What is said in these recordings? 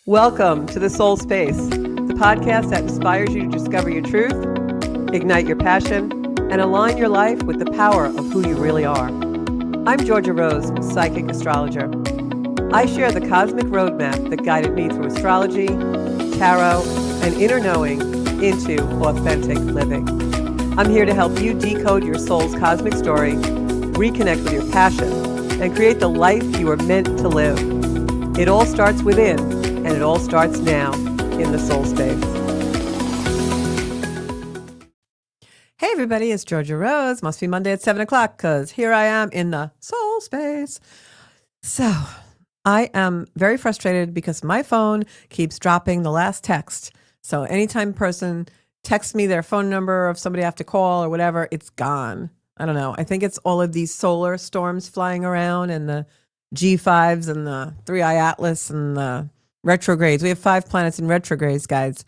Welcome to The Soul Space, the podcast that inspires you to discover your truth, ignite your passion, and align your life with the power of who you really are. I'm Georgia Rose, psychic astrologer. I share the cosmic roadmap that guided me through astrology, tarot, and inner knowing into authentic living. I'm here to help you decode your soul's cosmic story, reconnect with your passion, and create the life you are meant to live. It all starts within, and it all starts now in the soul space. Hey everybody, it's Georgia Rose. Must be Monday at 7 o'clock because here I am in the soul space. So I am very frustrated because my phone keeps dropping the last text. So anytime a person texts me their phone number of somebody I have to call or whatever, it's gone. I don't know. I think it's all of these solar storms flying around and the G5s and the 3i Atlas and the retrogrades. We have 5 planets in retrogrades, guys.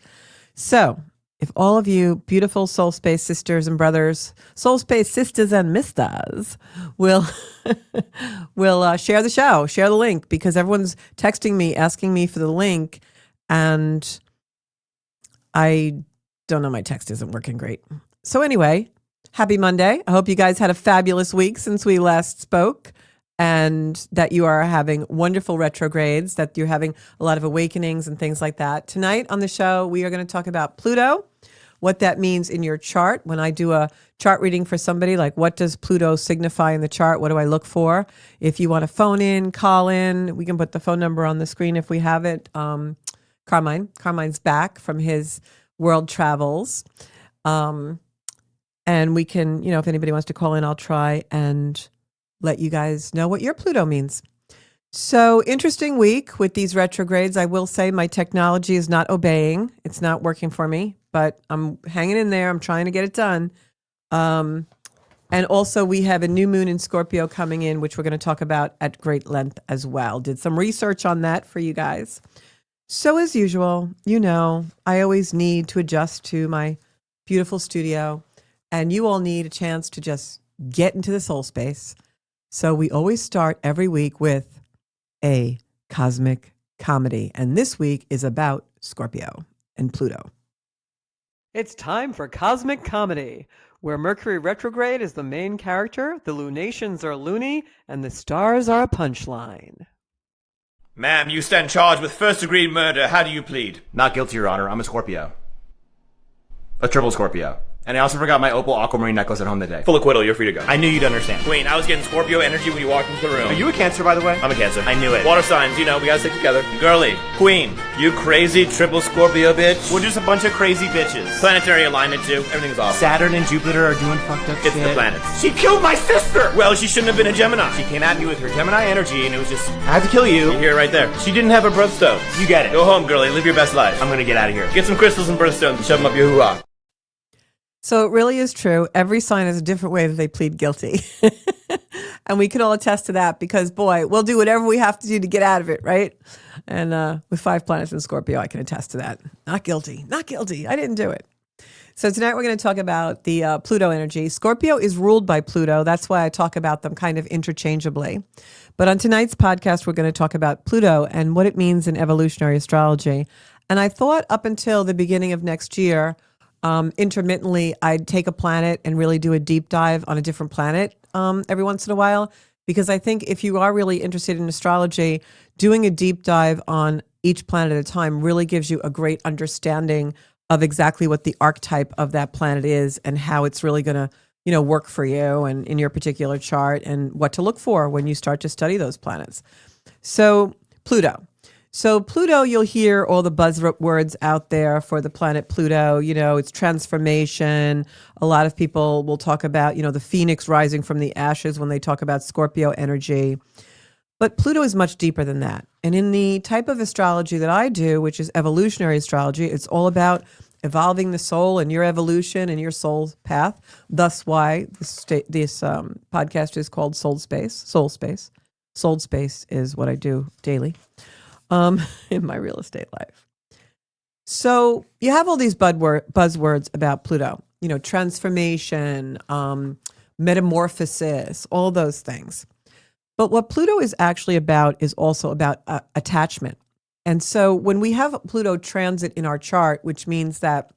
So if all of you beautiful soul space sisters and brothers, soul space sisters and misters will share the show, share the link, because everyone's texting me, asking me for the link, and I don't know, my text isn't working great. So anyway, happy Monday. I hope you guys had a fabulous week since we last spoke, and that you are having wonderful retrogrades, that you're having a lot of awakenings and things like that. Tonight on the show, we are going to talk about Pluto, what that means in your chart. When I do a chart reading for somebody, like what does Pluto signify in the chart? What do I look for? If you want to phone in, call in, we can put the phone number on the screen if we have it. Carmine's back from his world travels. And we can, if anybody wants to call in, I'll try and let you guys know what your Pluto means. So interesting week with these retrogrades. I will say my technology is not obeying. It's not working for me, but I'm hanging in there. I'm trying to get it done. And also we have a new moon in Scorpio coming in, which we're going to talk about at great length as well. Did some research on that for you guys. So as usual, I always need to adjust to my beautiful studio, and you all need a chance to just get into the soul space. So we always start every week with a cosmic comedy. And this week is about Scorpio and Pluto. It's time for Cosmic Comedy, where Mercury retrograde is the main character, the lunations are loony, and the stars are a punchline. Ma'am, you stand charged with first-degree murder. How do you plead? Not guilty, Your Honor. I'm a Scorpio. A triple Scorpio. And I also forgot my opal aquamarine necklace at home today. Full acquittal, you're free to go. I knew you'd understand. Queen, I was getting Scorpio energy when you walked into the room. Are you a Cancer, by the way? I'm a Cancer. I knew it. Water signs, we gotta stick together. Girly, Queen, you crazy triple Scorpio bitch. We're just a bunch of crazy bitches. Planetary alignment too, everything's awesome. Saturn and Jupiter are doing fucked up shit. It's the planets. She killed my sister! Well, she shouldn't have been a Gemini. She came at me with her Gemini energy, and it was just, I have to kill you. You hear it right there. She didn't have her birthstones. You get it. Go home, girly, live your best life. I'm gonna get out of here. Get some crystals and birthstones and shove them up your hoo-ha. So it really is true. Every sign has a different way that they plead guilty. And we can all attest to that because, boy, we'll do whatever we have to do to get out of it, right? And with 5 planets in Scorpio, I can attest to that. Not guilty. Not guilty. I didn't do it. So tonight we're going to talk about the Pluto energy. Scorpio is ruled by Pluto. That's why I talk about them kind of interchangeably. But on tonight's podcast, we're going to talk about Pluto and what it means in evolutionary astrology. And I thought up until the beginning of next year, intermittently, I'd take a planet and really do a deep dive on a different planet every once in a while, because I think if you are really interested in astrology, doing a deep dive on each planet at a time really gives you a great understanding of exactly what the archetype of that planet is and how it's really going to, work for you and in your particular chart and what to look for when you start to study those planets. So Pluto. So Pluto, you'll hear all the buzzwords out there for the planet Pluto. It's transformation. A lot of people will talk about, the phoenix rising from the ashes when they talk about Scorpio energy. But Pluto is much deeper than that. And in the type of astrology that I do, which is evolutionary astrology, it's all about evolving the soul and your evolution and your soul's path. Thus why this podcast is called Soul Space. Soul Space. Soul Space is what I do daily. In my real estate life. So you have all these buzzwords about Pluto, transformation, metamorphosis, all those things. But what Pluto is actually about is also about attachment. And so when we have Pluto transit in our chart, which means that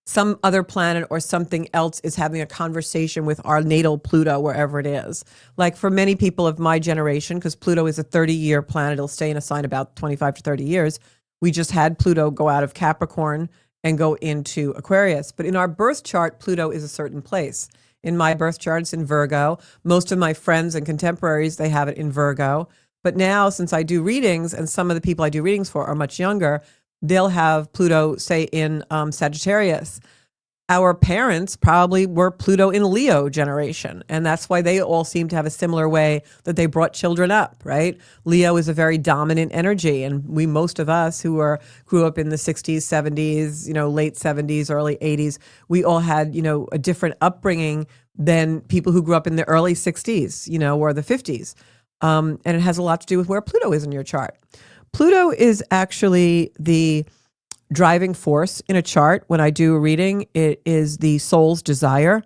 some other planet or something else is having a conversation with our natal Pluto, wherever it is. Like for many people of my generation, because Pluto is a 30-year planet, it'll stay in a sign about 25 to 30 years. We just had Pluto go out of Capricorn and go into Aquarius. But in our birth chart, Pluto is a certain place. In my birth chart, it's in Virgo. Most of my friends and contemporaries, they have it in Virgo. But now, since I do readings, and some of the people I do readings for are much younger, they'll have Pluto, say, in Sagittarius. Our parents probably were Pluto in Leo generation. And that's why they all seem to have a similar way that they brought children up, right? Leo is a very dominant energy. And most of us who grew up in the 60s, 70s, late 70s, early 80s, we all had, a different upbringing than people who grew up in the early 60s, or the 50s. And it has a lot to do with where Pluto is in your chart. Pluto is actually the driving force in a chart. When I do a reading, it is the soul's desire.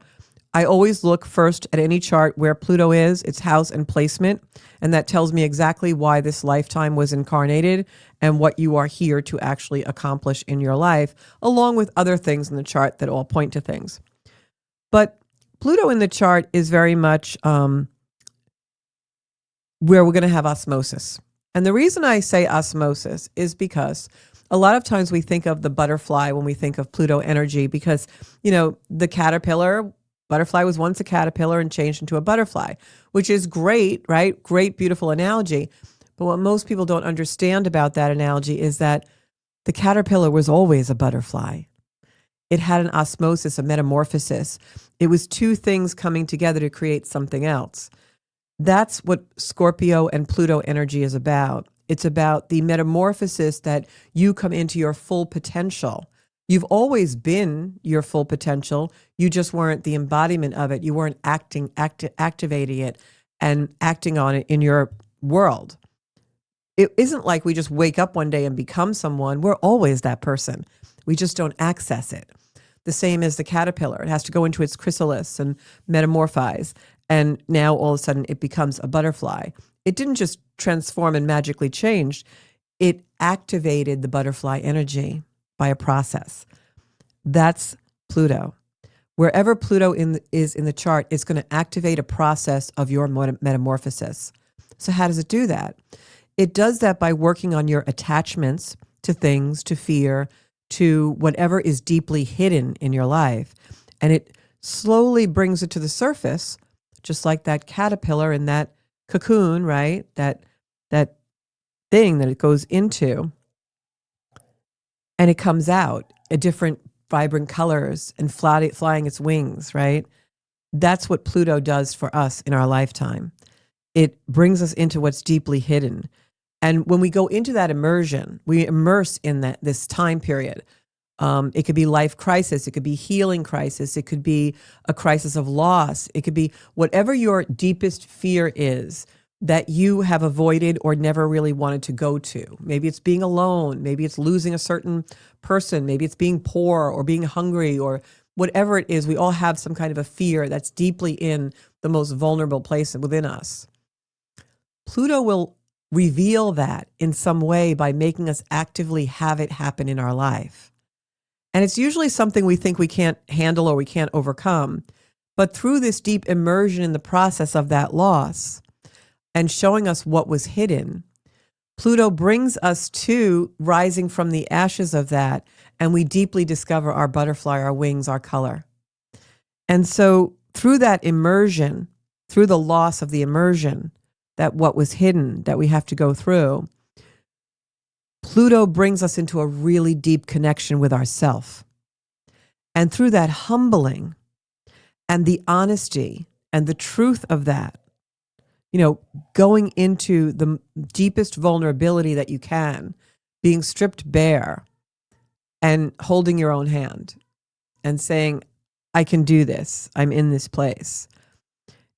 I always look first at any chart where Pluto is, its house and placement, and that tells me exactly why this lifetime was incarnated and what you are here to actually accomplish in your life, along with other things in the chart that all point to things. But Pluto in the chart is very much where we're going to have osmosis. And the reason I say osmosis is because a lot of times we think of the butterfly when we think of Pluto energy because, the butterfly was once a caterpillar and changed into a butterfly, which is great, right? Great, beautiful analogy. But what most people don't understand about that analogy is that the caterpillar was always a butterfly. It had an osmosis, a metamorphosis. It was two things coming together to create something else. That's what Scorpio and Pluto energy is about. It's about the metamorphosis that you come into your full potential. You've always been your full potential. You just weren't the embodiment of it. You weren't activating it and acting on it in your world. It isn't like we just wake up one day and become someone. We're always that person. We just don't access it. The same as the caterpillar. It has to go into its chrysalis and metamorphize. And now all of a sudden it becomes a butterfly. It didn't just transform and magically change. It activated the butterfly energy by a process. That's Pluto. Wherever Pluto is in the chart, it's going to activate a process of your metamorphosis. So how does it do that? It does that by working on your attachments to things, to fear, to whatever is deeply hidden in your life. And it slowly brings it to the surface, just like that caterpillar in that cocoon, right? That thing that it goes into, and it comes out a different vibrant colors and flying its wings, right? That's what Pluto does for us in our lifetime. It brings us into what's deeply hidden. And when we go into that immersion, we immerse in this time period. It could be life crisis. It could be healing crisis. It could be a crisis of loss. It could be whatever your deepest fear is that you have avoided or never really wanted to go to. Maybe it's being alone. Maybe it's losing a certain person. Maybe it's being poor or being hungry or whatever it is. We all have some kind of a fear that's deeply in the most vulnerable place within us. Pluto will reveal that in some way by making us actively have it happen in our life. And it's usually something we think we can't handle or we can't overcome. But through this deep immersion in the process of that loss and showing us what was hidden, Pluto brings us to rising from the ashes of that, and we deeply discover our butterfly, our wings, our color. And so through that immersion, through the loss of the immersion, that what was hidden that we have to go through, Pluto brings us into a really deep connection with ourself. And through that humbling and the honesty and the truth of that, going into the deepest vulnerability that you can, being stripped bare and holding your own hand and saying, I can do this. I'm in this place.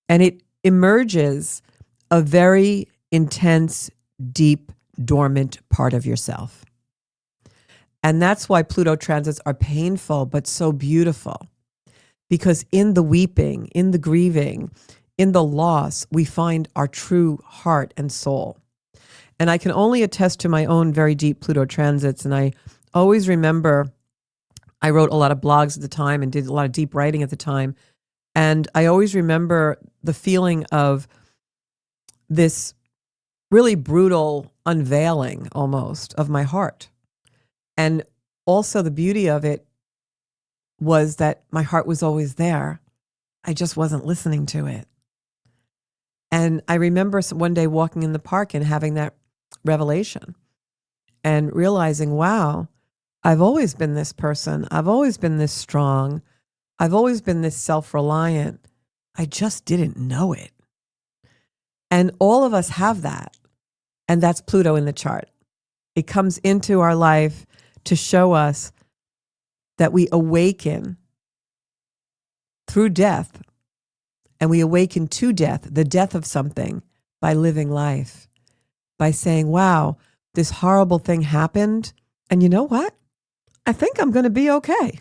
And it emerges a very intense, deep, dormant part of yourself. And that's why Pluto transits are painful, but so beautiful. Because in the weeping, in the grieving, in the loss, we find our true heart and soul. And I can only attest to my own very deep Pluto transits. And I always remember I wrote a lot of blogs at the time and did a lot of deep writing at the time. And I always remember the feeling of this really brutal unveiling almost of my heart. And also the beauty of it was that my heart was always there. I just wasn't listening to it. And I remember one day walking in the park and having that revelation and realizing, wow, I've always been this person. I've always been this strong. I've always been this self-reliant. I just didn't know it. And all of us have that. And that's Pluto in the chart. It comes into our life to show us that we awaken through death, and we awaken to death, the death of something, by living life, by saying, wow, this horrible thing happened. And you know what? I think I'm going to be okay.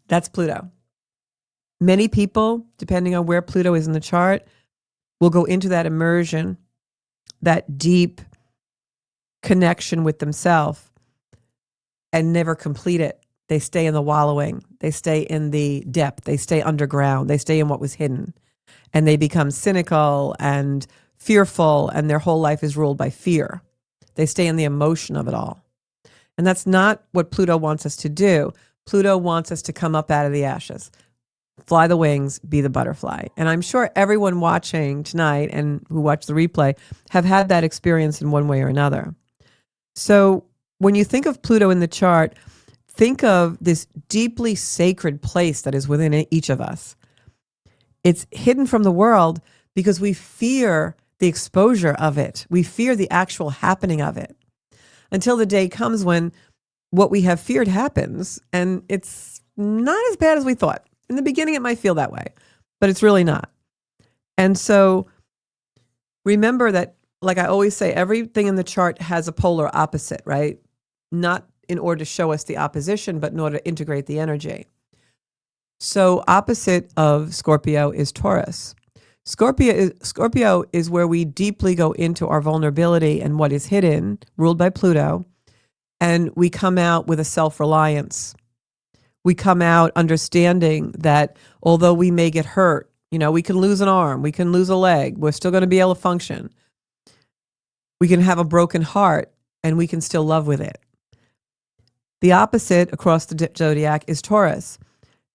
That's Pluto. Many people, depending on where Pluto is in the chart, will go into that immersion, that deep connection with themselves, and never complete it. They stay in the wallowing. They stay in the depth. They stay underground. They stay in what was hidden. And they become cynical and fearful, and their whole life is ruled by fear. They stay in the emotion of it all. And that's not what Pluto wants us to do. Pluto wants us to come up out of the ashes, fly the wings, be the butterfly. And I'm sure everyone watching tonight and who watch the replay have had that experience in one way or another. So when you think of Pluto in the chart, think of this deeply sacred place that is within each of us. It's hidden from the world because we fear the exposure of it. We fear the actual happening of it until the day comes when what we have feared happens, and it's not as bad as we thought. In the beginning, it might feel that way, but it's really not. And so remember that, like I always say, everything in the chart has a polar opposite, right? Not in order to show us the opposition, but in order to integrate the energy. So opposite of Scorpio is Taurus. Scorpio is where we deeply go into our vulnerability and what is hidden, ruled by Pluto, and we come out with a self-reliance. We come out understanding that although we may get hurt, we can lose an arm, we can lose a leg, we're still going to be able to function. We can have a broken heart, and we can still love with it. The opposite across the zodiac is Taurus.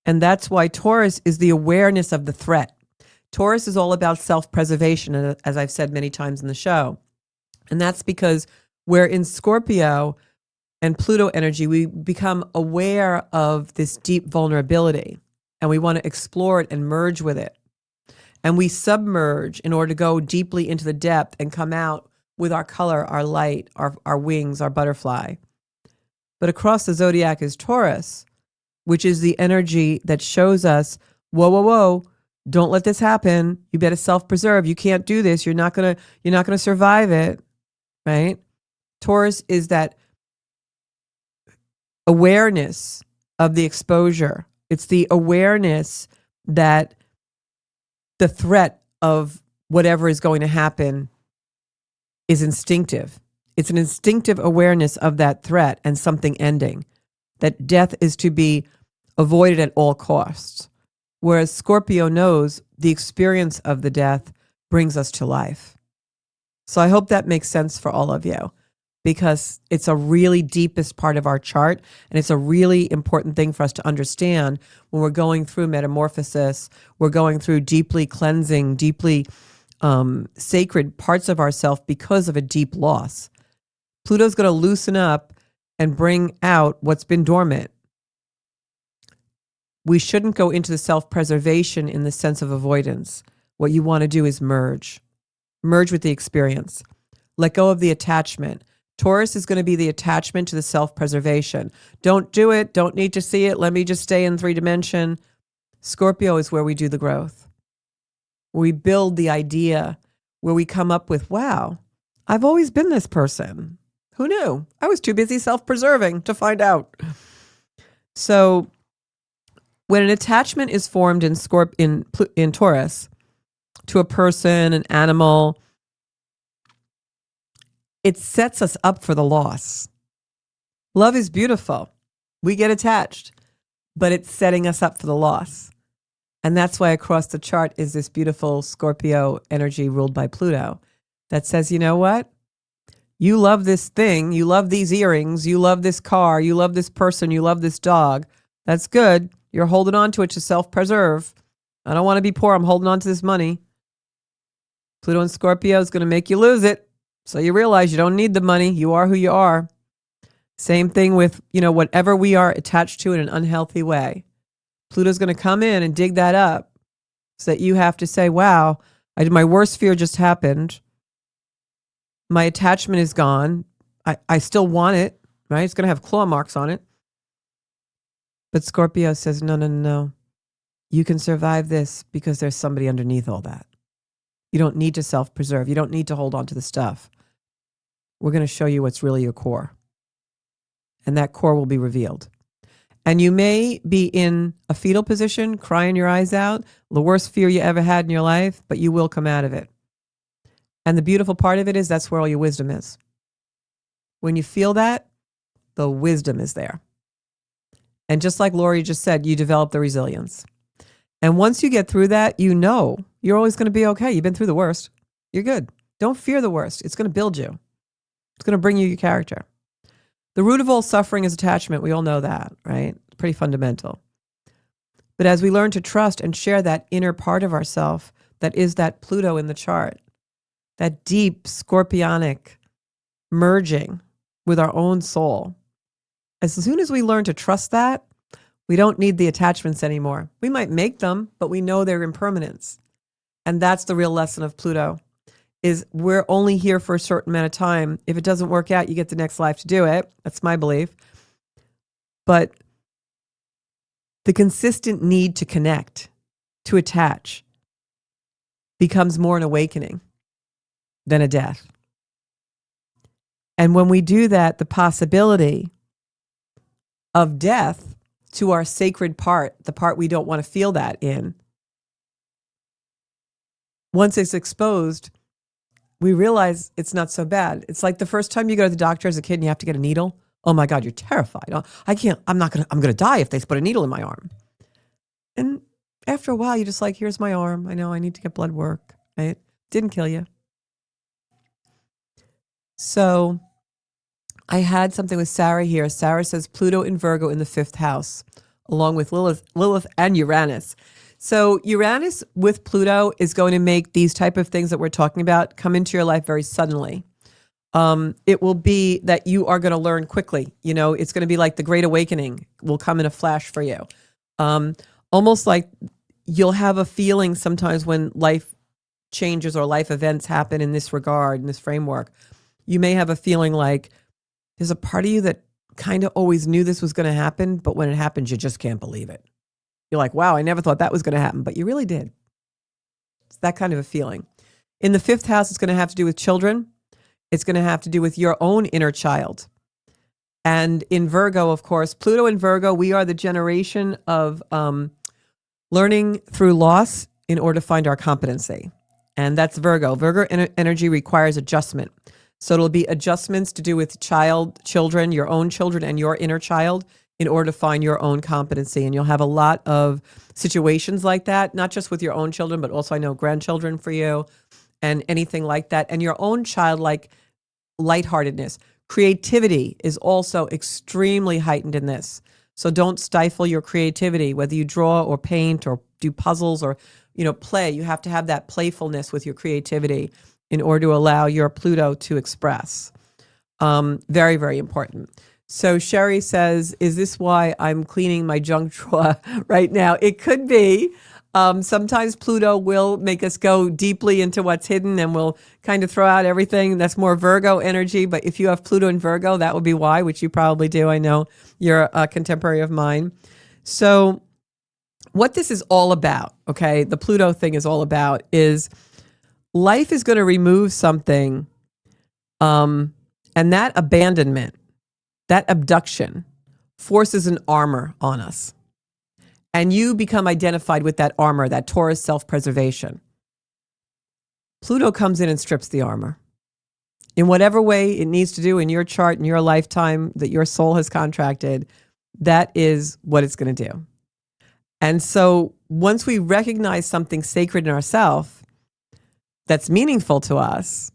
And that's why Taurus is the awareness of the threat. Taurus is all about self-preservation, as I've said many times in the show. And that's because we're in Scorpio and Pluto energy, we become aware of this deep vulnerability, and we want to explore it and merge with it. And we submerge in order to go deeply into the depth and come out with our color, our light, our wings, our butterfly. But across the zodiac is Taurus, which is the energy that shows us, whoa, whoa, whoa, don't let this happen. You better self-preserve. You can't do this. You're not gonna survive it, right? Taurus is that awareness of the exposure. It's the awareness that the threat of whatever is going to happen is instinctive. It's an instinctive awareness of that threat and something ending, that death is to be avoided at all costs. Whereas Scorpio knows the experience of the death brings us to life. So I hope that makes sense for all of you, because it's a really deepest part of our chart, and it's a really important thing for us to understand when we're going through metamorphosis, we're going through deeply cleansing, deeply sacred parts of ourselves because of a deep loss. Pluto's going to loosen up and bring out what's been dormant. We shouldn't go into the self-preservation in the sense of avoidance. What you want to do is merge with the experience. Let go of the attachment. Taurus is going to be the attachment to the self-preservation. Don't do it. Don't need to see it. Let me just stay in 3-dimension. Scorpio is where we do the growth. We build the idea, where we come up with, wow, I've always been this person. Who knew? I was too busy self-preserving to find out. So when an attachment is formed in Taurus to a person, an animal, it sets us up for the loss. Love is beautiful. We get attached, but it's setting us up for the loss. And that's why across the chart is this beautiful Scorpio energy ruled by Pluto that says, you know what? You love this thing. You love these earrings. You love this car. You love this person. You love this dog. That's good. You're holding on to it to self-preserve. I don't want to be poor. I'm holding on to this money. Pluto and Scorpio is going to make you lose it. So you realize you don't need the money. You are who you are. Same thing with, whatever we are attached to in an unhealthy way. Pluto's going to come in and dig that up so that you have to say, wow, my worst fear just happened. My attachment is gone. I still want it, right? It's going to have claw marks on it. But Scorpio says, no. You can survive this because there's somebody underneath all that. You don't need to self-preserve. You don't need to hold on to the stuff. We're going to show you what's really your core. And that core will be revealed. And you may be in a fetal position, crying your eyes out, the worst fear you ever had in your life, but you will come out of it. And the beautiful part of it is that's where all your wisdom is. When you feel that, the wisdom is there. And just like Lori just said, you develop the resilience. And once you get through that, you're always going to be okay. You've been through the worst. You're good. Don't fear the worst. It's going to build you. It's going to bring you your character. The root of all suffering is attachment. We all know that, right? It's pretty fundamental. But as we learn to trust and share that inner part of ourself, that is that Pluto in the chart, that deep scorpionic merging with our own soul. As soon as we learn to trust that, we don't need the attachments anymore. We might make them, but we know their impermanence. And that's the real lesson of Pluto, is we're only here for a certain amount of time. If it doesn't work out, you get the next life to do it. That's my belief. But the consistent need to connect, to attach, becomes more an awakening than a death. And when we do that, the possibility of death to our sacred part, the part we don't want to feel that in, once it's exposed, we realize it's not so bad. It's like the first time you go to the doctor as a kid and you have to get a needle. Oh my God, you're terrified. Oh, I'm going to die if they put a needle in my arm. And after a while, you're just like, here's my arm. I know I need to get blood work. Right? Didn't kill you. So I had something with Sarah here. Sarah says Pluto in Virgo in the 5th house, along with Lilith and Uranus. So Uranus with Pluto is going to make these type of things that we're talking about come into your life very suddenly. It will be that you are going to learn quickly. It's going to be like the Great Awakening will come in a flash for you. Almost like you'll have a feeling sometimes when life changes or life events happen in this regard, in this framework. You may have a feeling like there's a part of you that kind of always knew this was going to happen, but when it happens, you just can't believe it. You're like, wow, I never thought that was going to happen, but you really did. It's that kind of a feeling. In the 5th house, it's going to have to do with children. It's going to have to do with your own inner child. And in Virgo, of course, Pluto in Virgo, we are the generation of learning through loss in order to find our competency. And that's Virgo. Virgo energy requires adjustment. So it'll be adjustments to do with children, your own children and your inner child in order to find your own competency. And you'll have a lot of situations like that, not just with your own children, but also I know grandchildren for you and anything like that. And your own childlike lightheartedness. Creativity is also extremely heightened in this. So don't stifle your creativity, whether you draw or paint or do puzzles or, play. You have to have that playfulness with your creativity in order to allow your Pluto to express. Very, very important. So Sherry says, is this why I'm cleaning my junk drawer right now? It could be. Sometimes Pluto will make us go deeply into what's hidden and we'll kind of throw out everything. That's more Virgo energy. But if you have Pluto in Virgo, that would be why, which you probably do. I know you're a contemporary of mine. So what this is all about, okay, the Pluto thing is all about is life is going to remove something, and that abandonment, that abduction forces an armor on us. And you become identified with that armor, that Taurus self-preservation. Pluto comes in and strips the armor. in whatever way it needs to do in your chart, in your lifetime that your soul has contracted, that is what it's going to do. And so once we recognize something sacred in ourselves that's meaningful to us,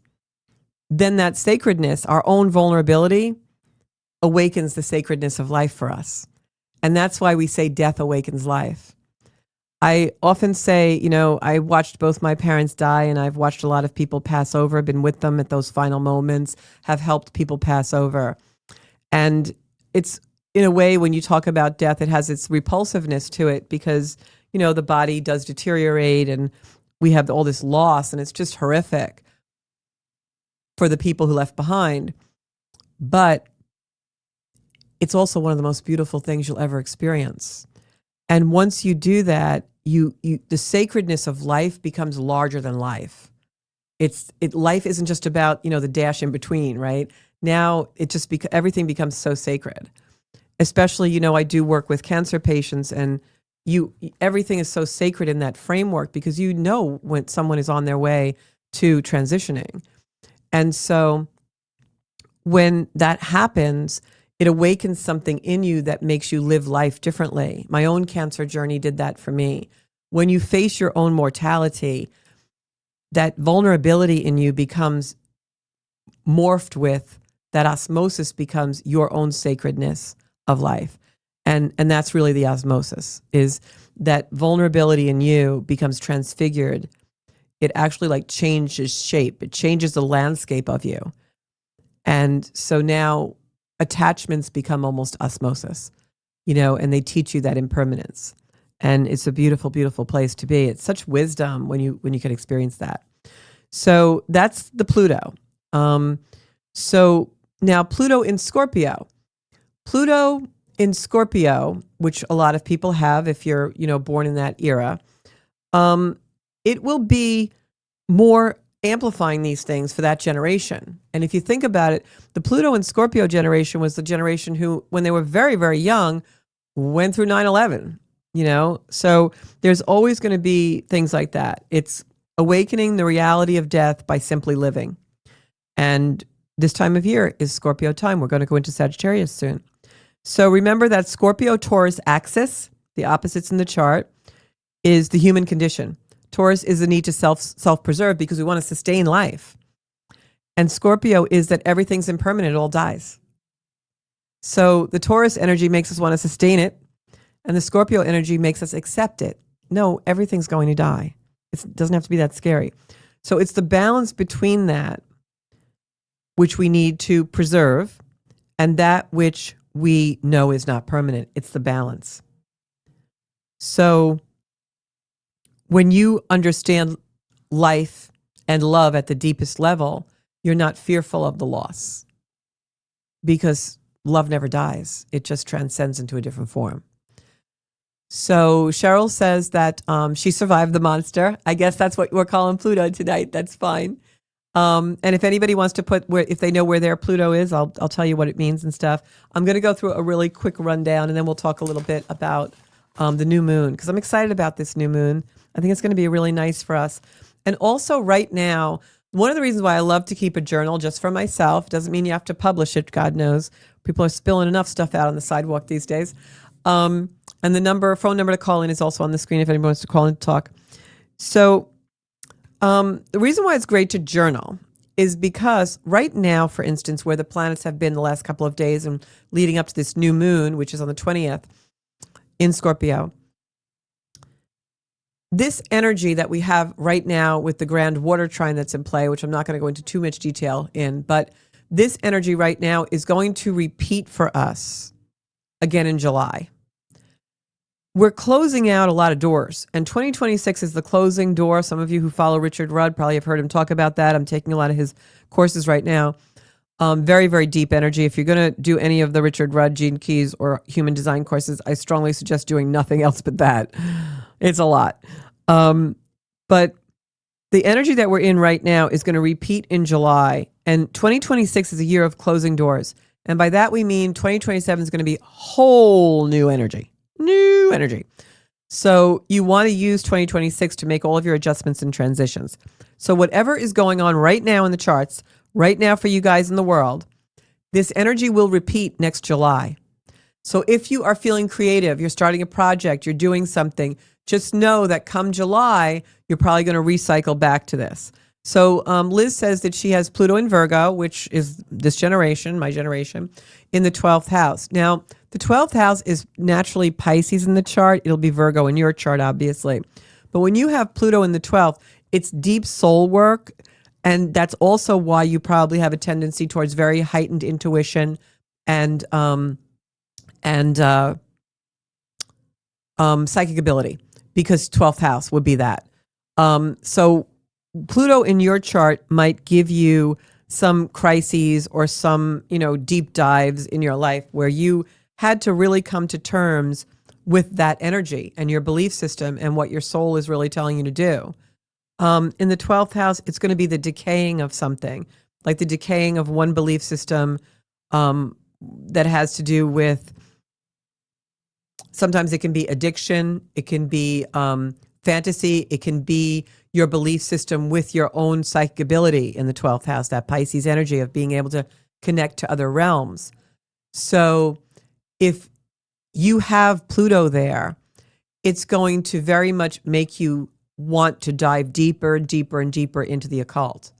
then that sacredness, our own vulnerability, awakens the sacredness of life for us. And that's why we say death awakens life. I often say, I watched both my parents die, and I've watched a lot of people pass over, been with them at those final moments, have helped people pass over. And it's, in a way, when you talk about death, it has its repulsiveness to it because, the body does deteriorate and we have all this loss, and it's just horrific for the people who left behind. But it's also one of the most beautiful things you'll ever experience. And once you do that, the sacredness of life becomes larger than life. Life isn't just about, the dash in between, right? Now everything becomes so sacred. Especially, I do work with cancer patients, and everything is so sacred in that framework because when someone is on their way to transitioning. And so when that happens, it awakens something in you that makes you live life differently. My own cancer journey did that for me. When you face your own mortality, that vulnerability in you becomes morphed with, that osmosis becomes your own sacredness of life. And that's really the osmosis, is that vulnerability in you becomes transfigured. It actually changes shape. It changes the landscape of you. And so now attachments become almost osmosis, and they teach you that impermanence. And it's a beautiful, beautiful place to be. It's such wisdom when you can experience that. So that's the Pluto. So now Pluto in Scorpio. Pluto in Scorpio, which a lot of people have if you're, born in that era, it will be more amplifying these things for that generation. And if you think about it, the Pluto and Scorpio generation was the generation who, when they were very, very young, went through 9/11, So there's always going to be things like that. It's awakening the reality of death by simply living. And this time of year is Scorpio time. We're going to go into Sagittarius soon. So remember that Scorpio-Taurus axis, the opposites in the chart, is the human condition. Taurus is the need to self-preserve because we want to sustain life. And Scorpio is that everything's impermanent, it all dies. So the Taurus energy makes us want to sustain it, and the Scorpio energy makes us accept it. No, everything's going to die. It doesn't have to be that scary. So it's the balance between that which we need to preserve and that which we know is not permanent. It's the balance. So when you understand life and love at the deepest level, you're not fearful of the loss because love never dies. It just transcends into a different form. So Cheryl says that she survived the monster. I guess that's what we're calling Pluto tonight. That's fine. And if anybody wants to if they know where their Pluto is, I'll tell you what it means and stuff. I'm going to go through a really quick rundown, and then we'll talk a little bit about the new moon, because I'm excited about this new moon. I think it's going to be really nice for us. And also right now, one of the reasons why I love to keep a journal just for myself, doesn't mean you have to publish it. God knows. People are spilling enough stuff out on the sidewalk these days. And the phone number to call in is also on the screen if anyone wants to call in and talk. So the reason why it's great to journal is because right now, for instance, where the planets have been the last couple of days and leading up to this new moon, which is on the 20th in Scorpio, this energy that we have right now with the grand water trine that's in play, which I'm not going to go into too much detail in, but this energy right now is going to repeat for us again in July. We're closing out a lot of doors, and 2026 is the closing door. Some of you who follow Richard Rudd probably have heard him talk about that. I'm taking a lot of his courses right now. Very, very deep energy. If you're going to do any of the Richard Rudd, Gene Keys, or human design courses, I strongly suggest doing nothing else but that. It's a lot. But the energy that we're in right now is going to repeat in July, and 2026 is a year of closing doors. And by that, we mean 2027 is going to be whole new energy. New energy. So you want to use 2026 to make all of your adjustments and transitions. So whatever is going on right now in the charts right now for you guys in the world, this energy will repeat next July. So if you are feeling creative, you're starting a project, you're doing something, just know that come July, you're probably going to recycle back to this. So Liz says that she has Pluto in Virgo, which is this generation, my generation, in the 12th house. Now, the 12th house is naturally Pisces in the chart. It'll be Virgo in your chart, obviously. But when you have Pluto in the 12th, it's deep soul work. And that's also why you probably have a tendency towards very heightened intuition and psychic ability, because 12th house would be that. So Pluto in your chart might give you some crises or some, deep dives in your life where you had to really come to terms with that energy and your belief system and what your soul is really telling you to do. In the 12th house, it's going to be the decaying of something, like the decaying of one belief system that has to do with, sometimes it can be addiction, it can be fantasy, it can be your belief system with your own psychic ability in the 12th house, that Pisces energy of being able to connect to other realms. So if you have Pluto there, it's going to very much make you want to dive deeper, deeper, and deeper into the occult.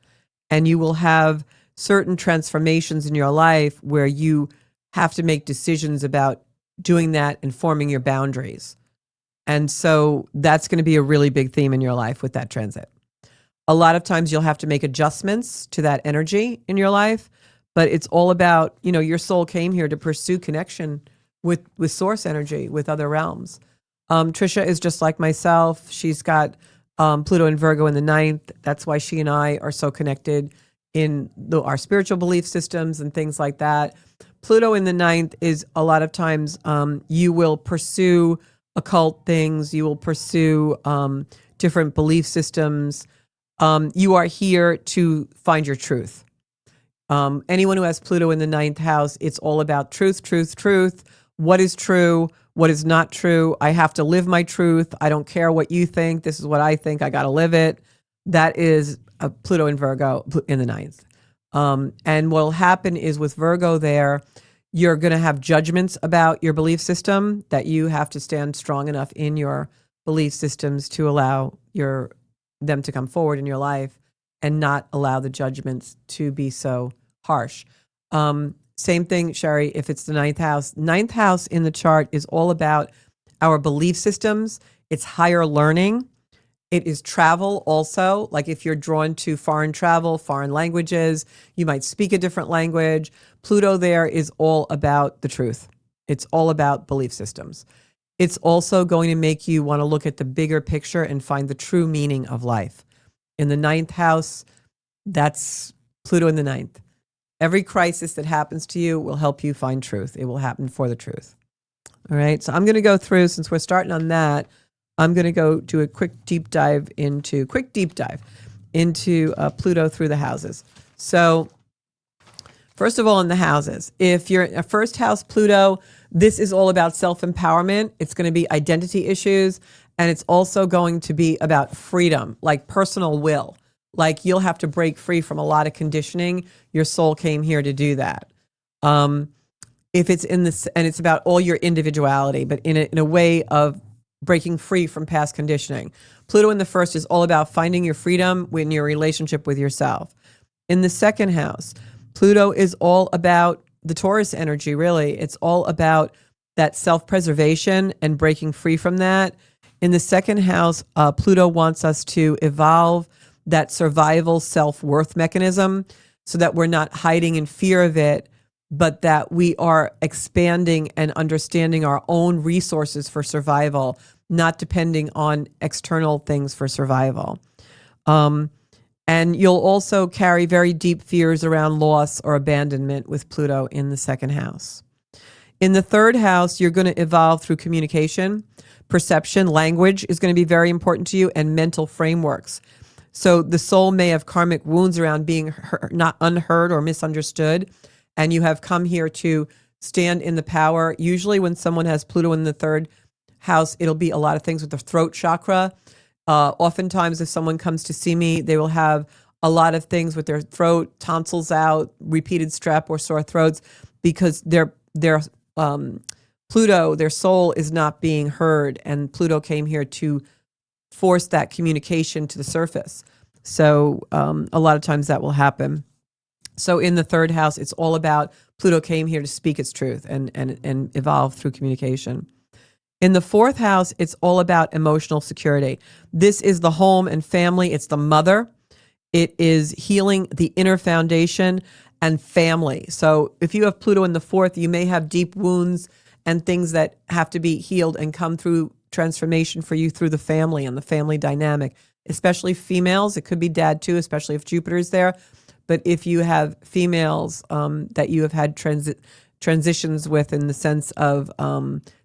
And you will have certain transformations in your life where you have to make decisions about doing that and forming your boundaries. And so that's going to be a really big theme in your life with that transit. A lot of times you'll have to make adjustments to that energy in your life, but it's all about, your soul came here to pursue connection with source energy, with other realms. Trisha is just like myself. She's got Pluto and Virgo in the 9th. That's why she and I are so connected in our spiritual belief systems and things like that. Pluto in the 9th is a lot of times you will pursue occult things. You will pursue different belief systems. You are here to find your truth. Anyone who has Pluto in the 9th house, it's all about truth, truth, truth. What is true? What is not true? I have to live my truth. I don't care what you think. This is what I think. I got to live it. That is a Pluto in Virgo in the 9th. And what will happen is with Virgo there, you're going to have judgments about your belief system that you have to stand strong enough in your belief systems to allow them to come forward in your life and not allow the judgments to be so harsh. Same thing, Sherry, if it's the 9th house. 9th house in the chart is all about our belief systems. It's higher learning. It is travel also. Like if you're drawn to foreign travel, foreign languages, you might speak a different language. Pluto there is all about the truth. It's all about belief systems. It's also going to make you want to look at the bigger picture and find the true meaning of life. In the 9th house, that's Pluto in the 9th. Every crisis that happens to you will help you find truth. It will happen for the truth. All right. So I'm going to go through, since we're starting on that, I'm going to go do a quick deep dive into Pluto through the houses. So first of all, in the houses, if you're in a first house Pluto, this is all about self-empowerment. It's going to be identity issues. And it's also going to be about freedom, like personal will. Like you'll have to break free from a lot of conditioning. Your soul came here to do that. If it's in this, and it's about all your individuality, but in a way of breaking free from past conditioning. Pluto in the first is all about finding your freedom in your relationship with yourself. In the second house, Pluto is all about the Taurus energy, really. It's all about that self-preservation and breaking free from that. In the second house, Pluto wants us to evolve that survival self-worth mechanism so that we're not hiding in fear of it, but that we are expanding and understanding our own resources for survival, not depending on external things for survival. And you'll also carry very deep fears around loss or abandonment with Pluto in the second house. In the third house, you're going to evolve through communication, perception, language is going to be very important to you, and mental frameworks. So the soul may have karmic wounds around being not unheard or misunderstood, and you have come here to stand in the power. Usually when someone has Pluto in the third house, it'll be a lot of things with the throat chakra. Oftentimes if someone comes to see me, they will have a lot of things with their throat, tonsils out, repeated strep or sore throats, because their Pluto, their soul is not being heard, and Pluto came here to force that communication to the surface. So a lot of times that will happen. So in the third house, it's all about Pluto came here to speak its truth and evolve through communication. In the fourth house, it's all about emotional security. This is the home and family. It's the mother. It is healing the inner foundation and family. So if you have Pluto in the fourth, you may have deep wounds and things that have to be healed and come through transformation for you through the family and the family dynamic, especially females. It could be dad too, especially if Jupiter's there. But if you have females that you have had transitions with, in the sense of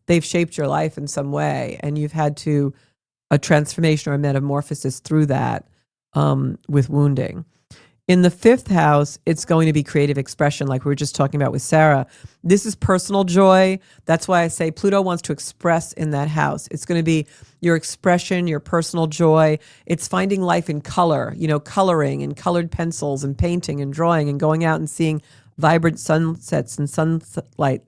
they've shaped your life in some way, and you've had to a transformation or a metamorphosis through that with wounding. In the fifth house, it's going to be creative expression, like we were just talking about with Sarah. This is personal joy. That's why I say Pluto wants to express in that house. It's going to be your expression, your personal joy. It's finding life in color, coloring and colored pencils and painting and drawing and going out and seeing vibrant sunsets and sunlight.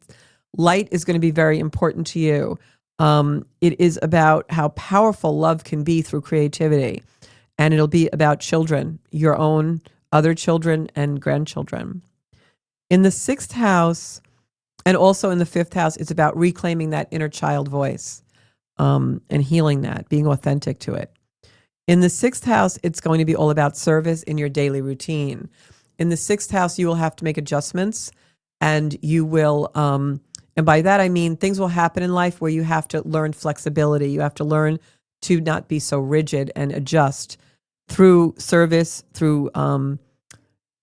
Light is going to be very important to you. It is about how powerful love can be through creativity. And it'll be about children, your own, other children, and grandchildren. In the sixth house, and also in the fifth house, it's about reclaiming that inner child voice and healing that, being authentic to it. In the sixth house, it's going to be all about service in your daily routine. In the sixth house, you will have to make adjustments, and you will, and by that I mean things will happen in life where you have to learn flexibility. You have to learn to not be so rigid and adjust through service, through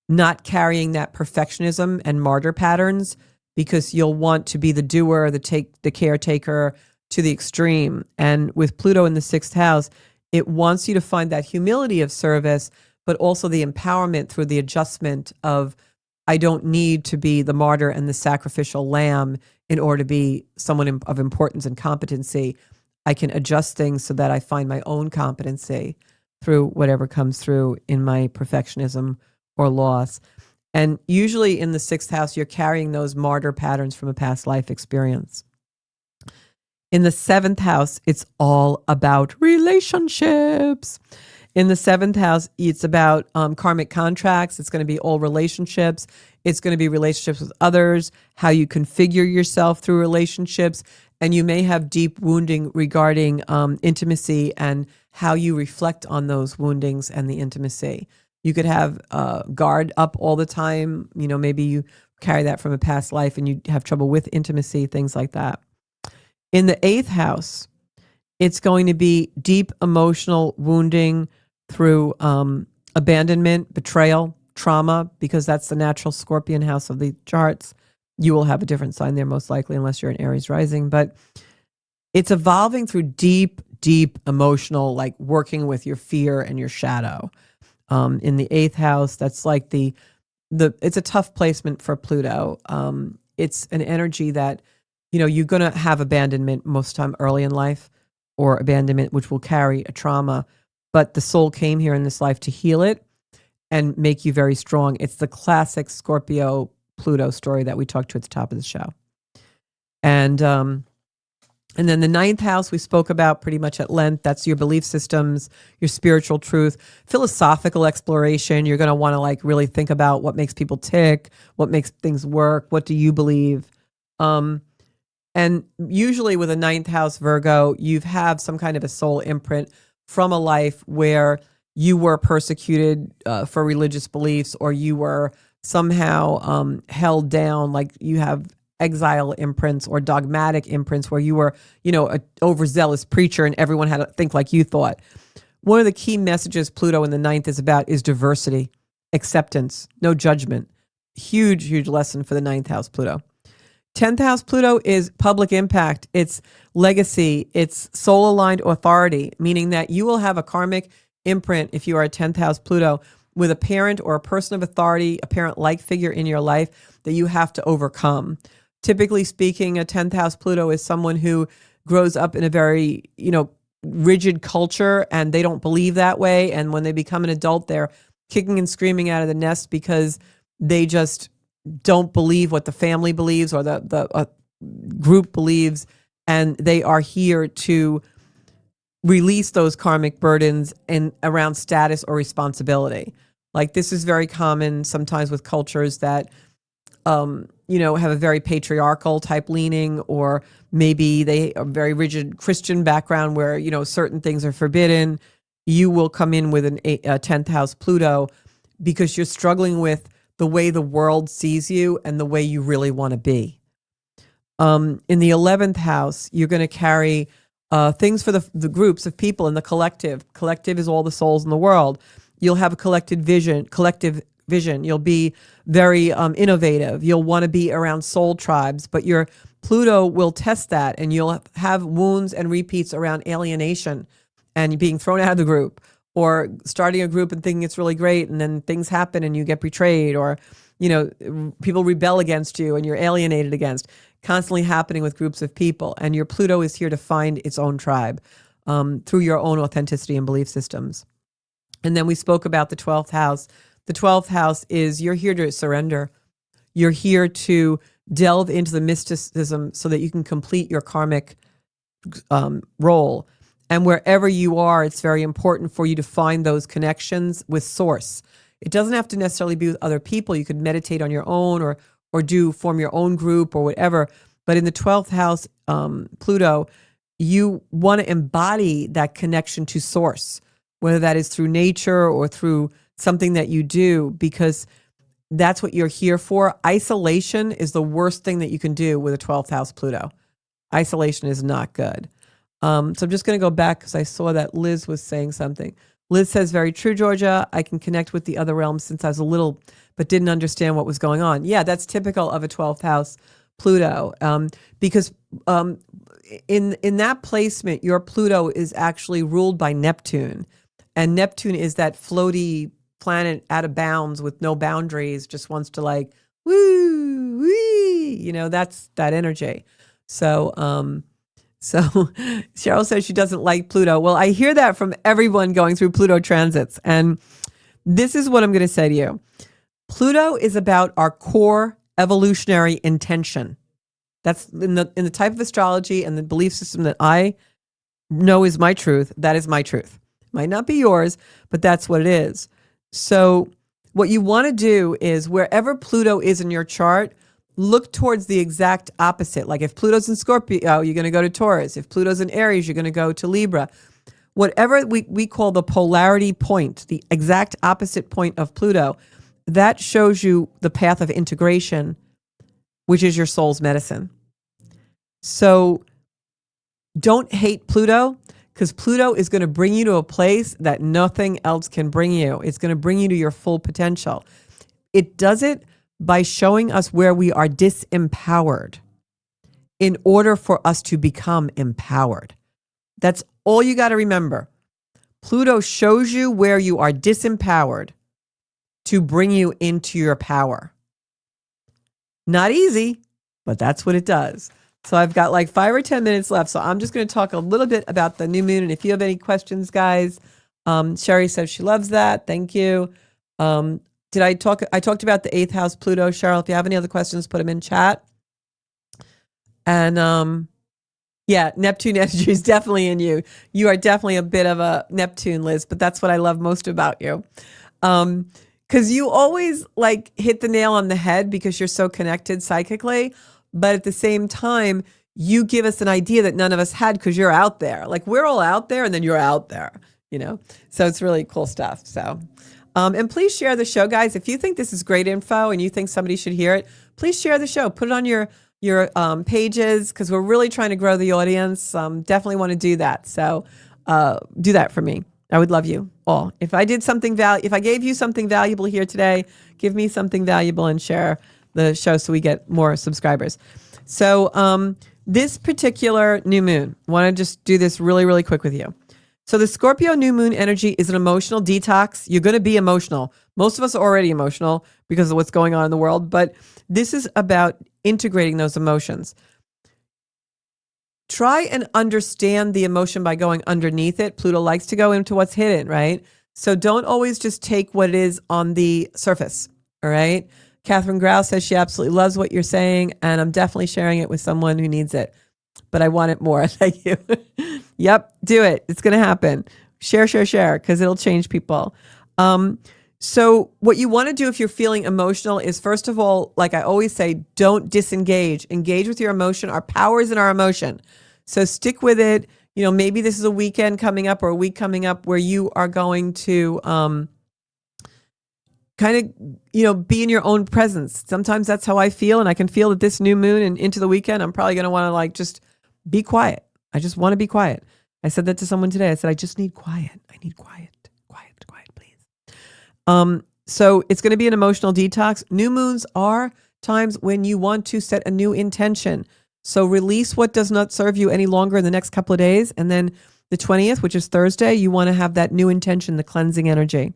not carrying that perfectionism and martyr patterns, because you'll want to be the doer, the caretaker to the extreme. And with Pluto in the sixth house, it wants you to find that humility of service, but also the empowerment through the adjustment of, I don't need to be the martyr and the sacrificial lamb in order to be someone of importance and competency. I can adjust things so that I find my own competency through whatever comes through in my perfectionism or loss. And usually in the sixth house, you're carrying those martyr patterns from a past life experience. In the seventh house, it's all about relationships. In the seventh house, it's about karmic contracts. It's going to be all relationships. It's going to be relationships with others, how you configure yourself through relationships. And you may have deep wounding regarding intimacy and how you reflect on those woundings and the intimacy. You could have guard up all the time. Maybe you carry that from a past life and you have trouble with intimacy, things like that. In the eighth house, it's going to be deep emotional wounding through abandonment, betrayal, trauma, because that's the natural Scorpion house of the charts. You will have a different sign there most likely, unless you're an Aries rising. But it's evolving through deep, deep emotional, like working with your fear and your shadow. In the eighth house, that's like it's a tough placement for Pluto. It's an energy that, you're going to have abandonment most time early in life, or abandonment, which will carry a trauma. But the soul came here in this life to heal it and make you very strong. It's the classic Scorpio Pluto story that we talked to at the top of the show. And then the ninth house we spoke about pretty much at length. That's your belief systems, your spiritual truth, philosophical exploration. You're going to want to really think about what makes people tick, what makes things work, what do you believe? And usually with a ninth house Virgo, you have some kind of a soul imprint from a life where you were persecuted for religious beliefs, or you were somehow held down, like you have exile imprints or dogmatic imprints where you were, an overzealous preacher and everyone had to think like you thought. One of the key messages Pluto in the ninth is about is diversity, acceptance, no judgment. Huge, huge lesson for the ninth house Pluto. 10th house Pluto is public impact. It's legacy. It's soul-aligned authority, meaning that you will have a karmic imprint if you are a 10th house Pluto with a parent or a person of authority, a parent-like figure in your life that you have to overcome. Typically speaking, a 10th house Pluto is someone who grows up in a very, rigid culture, and they don't believe that way. And when they become an adult, they're kicking and screaming out of the nest because they just don't believe what the family believes or the group believes, and they are here to release those karmic burdens and around status or responsibility. Like this is very common sometimes with cultures that have a very patriarchal type leaning, or maybe they are very rigid Christian background where, certain things are forbidden. You will come in with a 10th house Pluto because you're struggling with the way the world sees you and the way you really want to be. In the 11th house, you're going to carry things for the groups of people in the collective. Collective is all the souls in the world. You'll have a collective vision. You'll be very innovative. You'll want to be around soul tribes, but your Pluto will test that, and you'll have wounds and repeats around alienation and being thrown out of the group, or starting a group and thinking it's really great, and then things happen and you get betrayed, or people rebel against you and you're alienated against. Constantly happening with groups of people, and your Pluto is here to find its own tribe through your own authenticity and belief systems. And then we spoke about the 12th house. The 12th house is you're here to surrender. You're here to delve into the mysticism so that you can complete your karmic role. And wherever you are, it's very important for you to find those connections with source. It doesn't have to necessarily be with other people. You could meditate on your own or form your own group or whatever. But in the 12th house, Pluto, you want to embody that connection to source, whether that is through nature or through something that you do, because that's what you're here for. Isolation is the worst thing that you can do with a 12th house Pluto. Isolation is not good. So I'm just going to go back because I saw that Liz was saying something. Liz says, very true, Georgia. I can connect with the other realms since I was a little, but didn't understand what was going on. Yeah, that's typical of a 12th house Pluto, because in that placement, your Pluto is actually ruled by Neptune. And Neptune is that floaty planet out of bounds with no boundaries, just wants to like, woo, wee, that's that energy. So Cheryl says she doesn't like Pluto. Well, I hear that from everyone going through Pluto transits. And this is what I'm going to say to you. Pluto is about our core evolutionary intention. That's in the type of astrology and the belief system that I know is my truth. That is my truth. Might not be yours, but that's what it is. So what you want to do is wherever Pluto is in your chart, look towards the exact opposite. Like if Pluto's in Scorpio, you're going to go to Taurus. If Pluto's in Aries, you're going to go to Libra. Whatever we call the polarity point, the exact opposite point of Pluto, that shows you the path of integration, which is your soul's medicine. So don't hate Pluto, because Pluto is going to bring you to a place that nothing else can bring you. It's going to bring you to your full potential. It does it by showing us where we are disempowered in order for us to become empowered. That's all you got to remember. Pluto shows you where you are disempowered to bring you into your power. Not easy, but that's what it does. So I've got like 5 or 10 minutes left. So I'm just going to talk a little bit about the new moon. And if you have any questions, guys, Sherry says she loves that. Thank you. I talked about the 8th house Pluto, Cheryl. If you have any other questions, put them in chat. And Neptune energy is definitely in you. You are definitely a bit of a Neptune, Liz, but that's what I love most about you. Because you always like hit the nail on the head because you're so connected psychically. But at the same time, you give us an idea that none of us had because you're out there. Like we're all out there and then you're out there, So it's really cool stuff. So, and please share the show, guys. If you think this is great info and you think somebody should hear it, please share the show. Put it on your pages because we're really trying to grow the audience. Definitely want to do that. So do that for me. I would love you all. If I did something if I gave you something valuable here today, give me something valuable and share the show so we get more subscribers. So this particular new moon, I want to just do this really, really quick with you. So the Scorpio new moon energy is an emotional detox. You're going to be emotional. Most of us are already emotional because of what's going on in the world, but this is about integrating those emotions. Try and understand the emotion by going underneath it. Pluto likes to go into what's hidden, right? So don't always just take what it is on the surface. All right. Catherine Grau says she absolutely loves what you're saying, and I'm definitely sharing it with someone who needs it. But I want it more. Thank you. Yep, do it. It's going to happen. Share, because it'll change people. So what you want to do if you're feeling emotional is, first of all, like I always say, don't disengage. Engage with your emotion. Our power is in our emotion. So stick with it. You know, maybe this is a weekend coming up or a week coming up where you are going to kind of, you know, be in your own presence. Sometimes that's how I feel. And I can feel that this new moon and into the weekend, I'm probably going to want to like just be quiet. I just want to be quiet. I said that to someone today. I said, I just need quiet. I need quiet, please. So it's going to be an emotional detox. New moons are times when you want to set a new intention. So release what does not serve you any longer in the next couple of days. And then the 20th, which is Thursday, you want to have that new intention, the cleansing energy.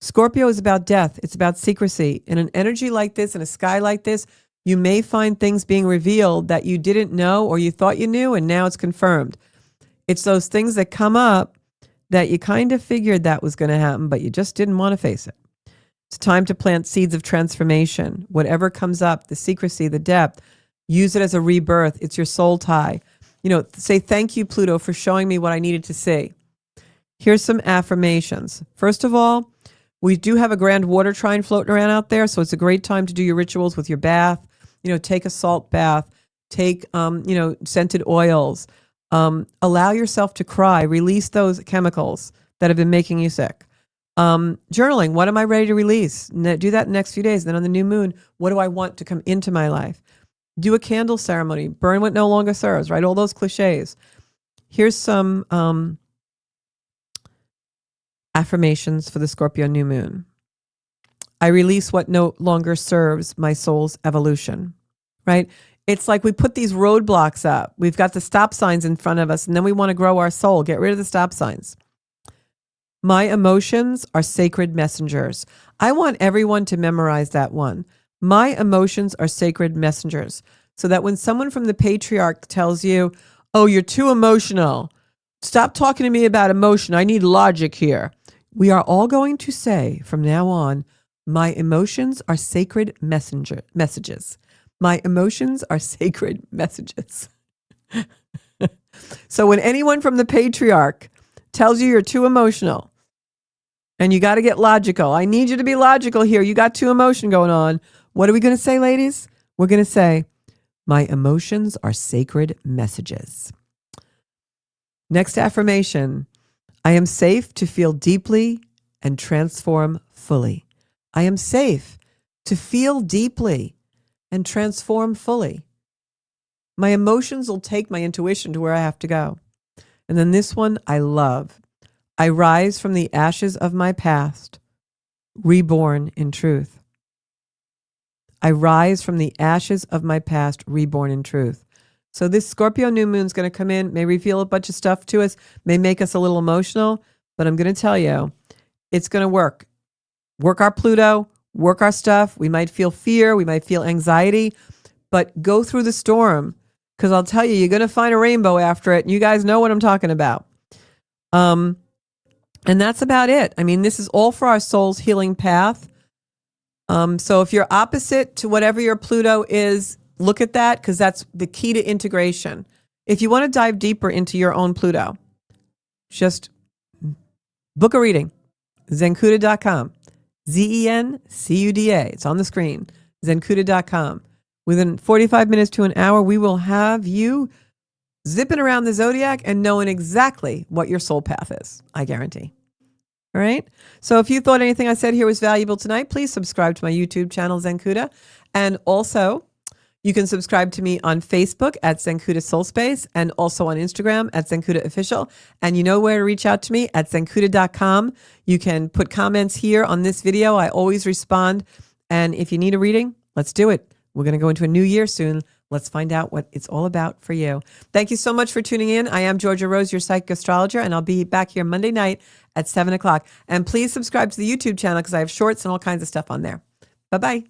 Scorpio is about death. It's about secrecy. In an energy like this, in a sky like this, you may find things being revealed that you didn't know or you thought you knew, and now it's confirmed. It's those things that come up that you kind of figured that was going to happen, but you just didn't want to face it. It's time to plant seeds of transformation. Whatever comes up, the secrecy, the depth, use it as a rebirth. It's your soul tie. You know, say, thank you, Pluto, for showing me what I needed to see. Here's some affirmations. First of all, we do have a grand water trine floating around out there, so it's a great time to do your rituals with your bath. You know, take a salt bath, take, scented oils. Allow yourself to cry. Release those chemicals that have been making you sick. Journaling. What am I ready to release? Do that in the next few days. Then on the new moon, what do I want to come into my life? Do a candle ceremony. Burn what no longer serves, right? All those cliches. Here's some affirmations for the Scorpio new moon. I release what no longer serves my soul's evolution, right? It's like we put these roadblocks up. We've got the stop signs in front of us, and then we want to grow our soul. Get rid of the stop signs. My emotions are sacred messengers. I want everyone to memorize that one. My emotions are sacred messengers. So that when someone from the patriarch tells you, oh, you're too emotional, stop talking to me about emotion. I need logic here. We are all going to say from now on, my emotions are sacred messages. My emotions are sacred messages. So when anyone from the patriarch tells you you're too emotional and you got to get logical, I need you to be logical here. You got too emotion going on. What are we going to say, ladies? We're going to say, my emotions are sacred messages. Next affirmation. I am safe to feel deeply and transform fully. I am safe to feel deeply and transform fully. My emotions will take my intuition to where I have to go. And then this one I love. I rise from the ashes of my past, reborn in truth. I rise from the ashes of my past, reborn in truth. So this Scorpio new moon is going to come in, may reveal a bunch of stuff to us, may make us a little emotional, but I'm going to tell you, it's going to work. Work our Pluto, work our stuff. We might feel fear, we might feel anxiety, but go through the storm, because I'll tell you, you're going to find a rainbow after it, and you guys know what I'm talking about. And that's about it. I mean, this is all for our soul's healing path. So if you're opposite to whatever your Pluto is, look at that, because that's the key to integration. If you want to dive deeper into your own Pluto, just book a reading. Zencuda.com. Zencuda. It's on the screen. Zencuda.com. Within 45 minutes to an hour, we will have you zipping around the zodiac and knowing exactly what your soul path is. I guarantee. All right. So if you thought anything I said here was valuable tonight, please subscribe to my YouTube channel, Zencuda. And also, you can subscribe to me on Facebook at Zencuda Soul Space and also on Instagram at Zencuda Official. And you know where to reach out to me at Zencuda.com. You can put comments here on this video. I always respond. And if you need a reading, let's do it. We're going to go into a new year soon. Let's find out what it's all about for you. Thank you so much for tuning in. I am Georgia Rose, your psychic astrologer, and I'll be back here Monday night at 7 o'clock. And please subscribe to the YouTube channel because I have shorts and all kinds of stuff on there. Bye-bye.